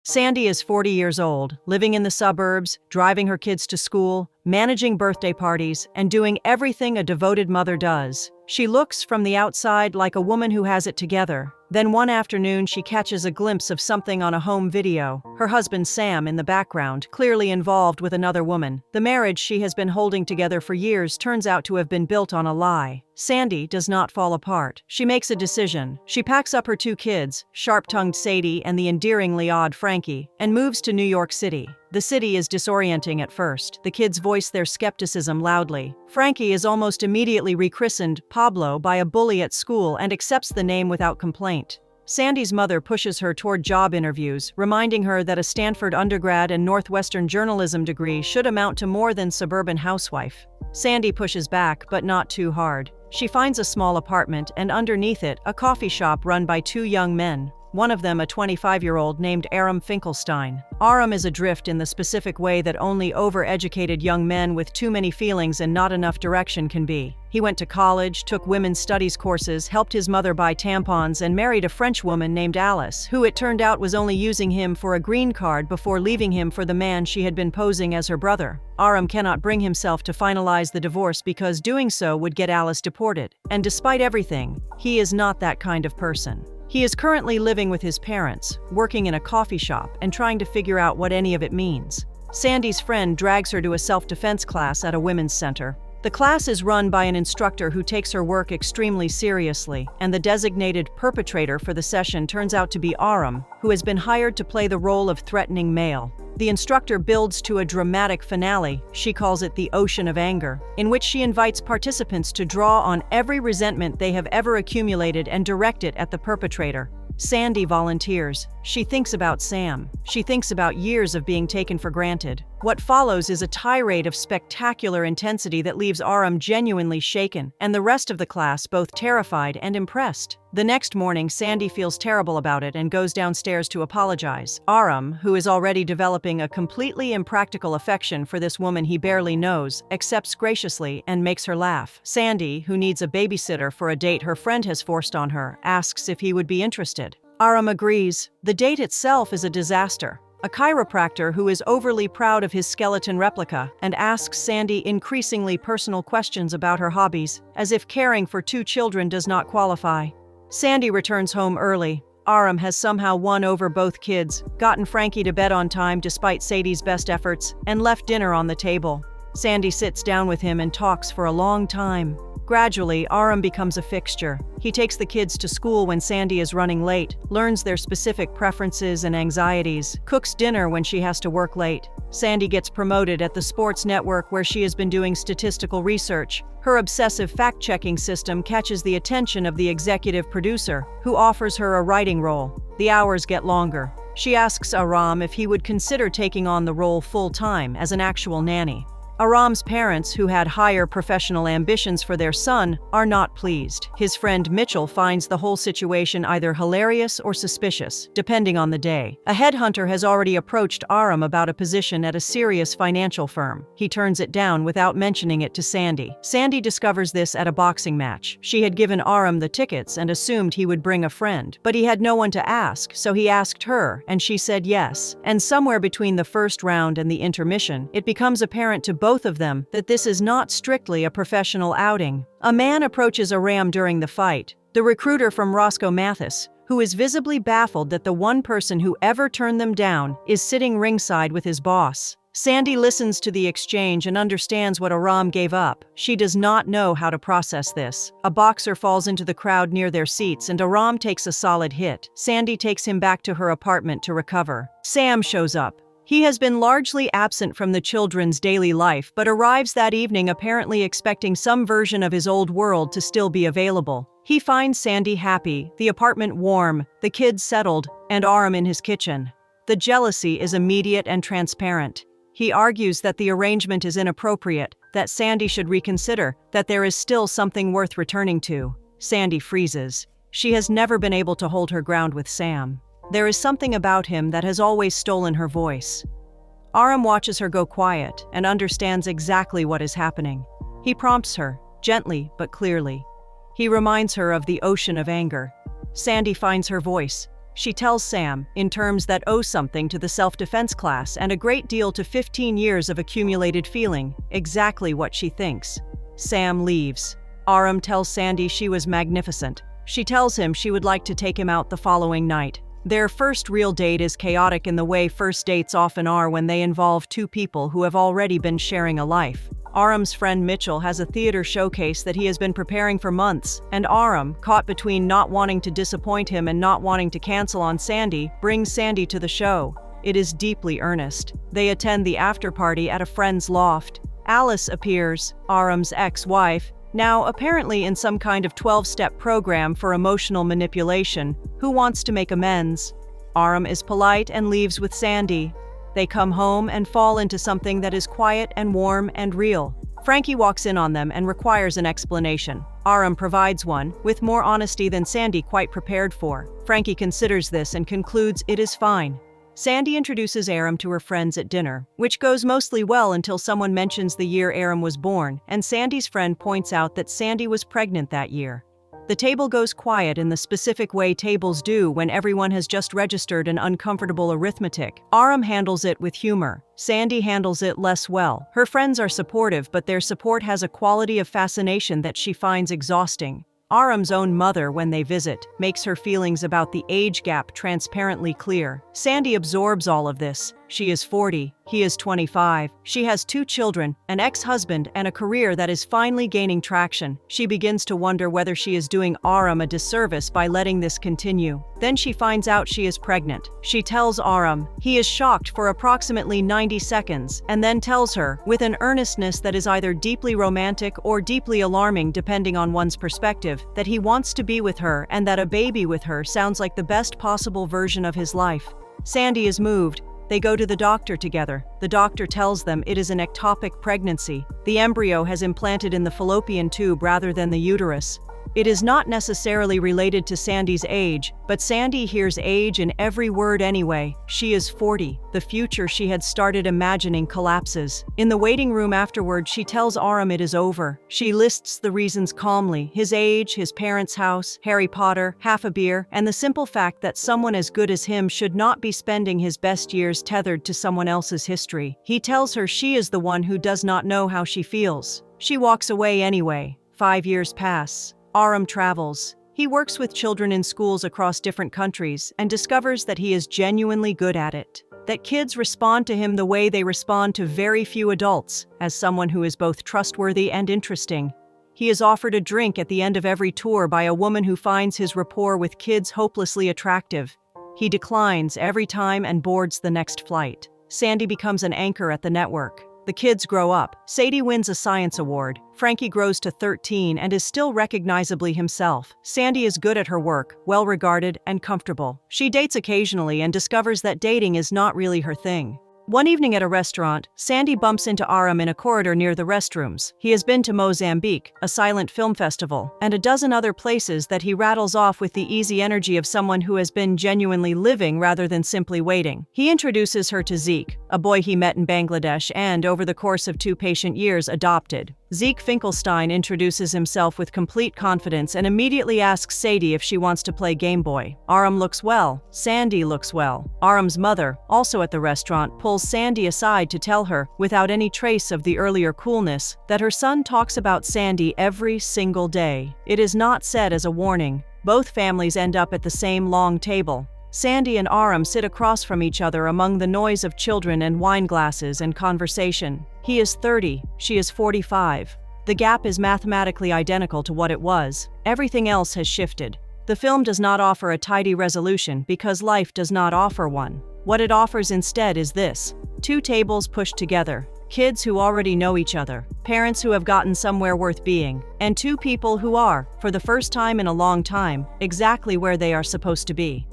Sandy is 40 years old, living in the suburbs, driving her kids to school, managing birthday parties, and doing everything a devoted mother does. She looks, from the outside, like a woman who has it together. Then one afternoon she catches a glimpse of something on a home video. Her husband Sam in the background, clearly involved with another woman. The marriage she has been holding together for years turns out to have been built on a lie. Sandy does not fall apart. She makes a decision. She packs up her two kids, sharp-tongued Sadie and the endearingly odd Frankie, and moves to New York City. The city is disorienting at first. The kids voice their skepticism loudly. Frankie is almost immediately rechristened Pablo by a bully at school and accepts the name without complaint. Sandy's mother pushes her toward job interviews, reminding her that a Stanford undergrad and Northwestern journalism degree should amount to more than suburban housewife. Sandy pushes back, but not too hard. She finds a small apartment and underneath it, a coffee shop run by two young men. One of them a 25-year-old named Aram Finkelstein. Aram is adrift in the specific way that only over-educated young men with too many feelings and not enough direction can be. He went to college, took women's studies courses, helped his mother buy tampons, and married a French woman named Alice, who it turned out was only using him for a green card before leaving him for the man she had been posing as her brother. Aram cannot bring himself to finalize the divorce because doing so would get Alice deported. And despite everything, he is not that kind of person. He is currently living with his parents, working in a coffee shop, and trying to figure out what any of it means. Sandy's friend drags her to a self-defense class at a women's center. The class is run by an instructor who takes her work extremely seriously, and the designated perpetrator for the session turns out to be Aram, who has been hired to play the role of threatening male. The instructor builds to a dramatic finale, she calls it the Ocean of Anger, in which she invites participants to draw on every resentment they have ever accumulated and direct it at the perpetrator. Sandy volunteers. She thinks about Sam. She thinks about years of being taken for granted. What follows is a tirade of spectacular intensity that leaves Aram genuinely shaken, and the rest of the class both terrified and impressed. The next morning, Sandy feels terrible about it and goes downstairs to apologize. Aram, who is already developing a completely impractical affection for this woman he barely knows, accepts graciously and makes her laugh. Sandy, who needs a babysitter for a date her friend has forced on her, asks if he would be interested. Aram agrees. The date itself is a disaster. A chiropractor who is overly proud of his skeleton replica and asks Sandy increasingly personal questions about her hobbies, as if caring for two children does not qualify. Sandy returns home early. Aram has somehow won over both kids, gotten Frankie to bed on time despite Sadie's best efforts, and left dinner on the table. Sandy sits down with him and talks for a long time. Gradually, Aram becomes a fixture. He takes the kids to school when Sandy is running late, learns their specific preferences and anxieties, cooks dinner when she has to work late. Sandy gets promoted at the sports network where she has been doing statistical research. Her obsessive fact-checking system catches the attention of the executive producer, who offers her a writing role. The hours get longer. She asks Aram if he would consider taking on the role full-time as an actual nanny. Aram's parents, who had higher professional ambitions for their son, are not pleased. His friend Mitchell finds the whole situation either hilarious or suspicious, depending on the day. A headhunter has already approached Aram about a position at a serious financial firm. He turns it down without mentioning it to Sandy. Sandy discovers this at a boxing match. She had given Aram the tickets and assumed he would bring a friend, but he had no one to ask, so he asked her, and she said yes. And somewhere between the first round and the intermission, it becomes apparent to both of them that this is not strictly a professional outing. A man approaches Aram during the fight, the recruiter from Roscoe Mathis, who is visibly baffled that the one person who ever turned them down is sitting ringside with his boss. Sandy listens to the exchange and understands what Aram gave up. She does not know how to process this. A boxer falls into the crowd near their seats and Aram takes a solid hit. Sandy takes him back to her apartment to recover. Sam shows up. He has been largely absent from the children's daily life, but arrives that evening apparently expecting some version of his old world to still be available. He finds Sandy happy, the apartment warm, the kids settled, and Aram in his kitchen. The jealousy is immediate and transparent. He argues that the arrangement is inappropriate, that Sandy should reconsider, that there is still something worth returning to. Sandy freezes. She has never been able to hold her ground with Sam. There is something about him that has always stolen her voice. Aram watches her go quiet and understands exactly what is happening. He prompts her, gently but clearly. He reminds her of the ocean of anger. Sandy finds her voice. She tells Sam, in terms that owe something to the self-defense class and a great deal to 15 years of accumulated feeling, exactly what she thinks. Sam leaves. Aram tells Sandy she was magnificent. She tells him she would like to take him out the following night. Their first real date is chaotic in the way first dates often are when they involve two people who have already been sharing a life. Aram's friend Mitchell has a theater showcase that he has been preparing for months, and Aram, caught between not wanting to disappoint him and not wanting to cancel on Sandy, brings Sandy to the show. It is deeply earnest. They attend the after-party at a friend's loft. Alice appears, Aram's ex-wife, now apparently in some kind of 12-step program for emotional manipulation, who wants to make amends. Aram is polite and leaves with Sandy. They come home and fall into something that is quiet and warm and real. Frankie walks in on them and requires an explanation. Aram provides one, with more honesty than Sandy quite prepared for. Frankie considers this and concludes it is fine. Sandy introduces Aram to her friends at dinner, which goes mostly well until someone mentions the year Aram was born, and Sandy's friend points out that Sandy was pregnant that year. The table goes quiet in the specific way tables do when everyone has just registered an uncomfortable arithmetic. Aram handles it with humor. Sandy handles it less well. Her friends are supportive, but their support has a quality of fascination that she finds exhausting. Aram's own mother, when they visit, makes her feelings about the age gap transparently clear. Sandy absorbs all of this. She is 40, he is 25. She has 2 children, an ex-husband, and a career that is finally gaining traction. She begins to wonder whether she is doing Aram a disservice by letting this continue. Then she finds out she is pregnant. She tells Aram. He is shocked for approximately 90 seconds, and then tells her, with an earnestness that is either deeply romantic or deeply alarming depending on one's perspective, that he wants to be with her and that a baby with her sounds like the best possible version of his life. Sandy is moved. They go to the doctor together. The doctor tells them it is an ectopic pregnancy. The embryo has implanted in the fallopian tube rather than the uterus. It is not necessarily related to Sandy's age, but Sandy hears age in every word anyway. She is 40. The future she had started imagining collapses. In the waiting room afterward, she tells Aram it is over. She lists the reasons calmly: his age, his parents' house, Harry Potter, half a beer, and the simple fact that someone as good as him should not be spending his best years tethered to someone else's history. He tells her she is the one who does not know how she feels. She walks away anyway. 5 years pass. Aram travels. He works with children in schools across different countries and discovers that he is genuinely good at it. That kids respond to him the way they respond to very few adults, as someone who is both trustworthy and interesting. He is offered a drink at the end of every tour by a woman who finds his rapport with kids hopelessly attractive. He declines every time and boards the next flight. Sandy becomes an anchor at the network. The kids grow up. Sadie wins a science award. Frankie grows to 13 and is still recognizably himself. Sandy is good at her work, well-regarded and comfortable. She dates occasionally and discovers that dating is not really her thing. One evening at a restaurant, Sandy bumps into Aram in a corridor near the restrooms. He has been to Mozambique, a silent film festival, and a dozen other places that he rattles off with the easy energy of someone who has been genuinely living rather than simply waiting. He introduces her to Zeke, a boy he met in Bangladesh and, over the course of 2 patient years, adopted. Zeke Finkelstein introduces himself with complete confidence and immediately asks Sadie if she wants to play Game Boy. Aram looks well. Sandy looks well. Aram's mother, also at the restaurant, pulls Sandy aside to tell her, without any trace of the earlier coolness, that her son talks about Sandy every single day. It is not said as a warning. Both families end up at the same long table. Sandy and Aram sit across from each other among the noise of children and wine glasses and conversation. He is 30, she is 45. The gap is mathematically identical to what it was. Everything else has shifted. The film does not offer a tidy resolution because life does not offer one. What it offers instead is this: 2 tables pushed together, kids who already know each other, parents who have gotten somewhere worth being, and 2 people who are, for the first time in a long time, exactly where they are supposed to be.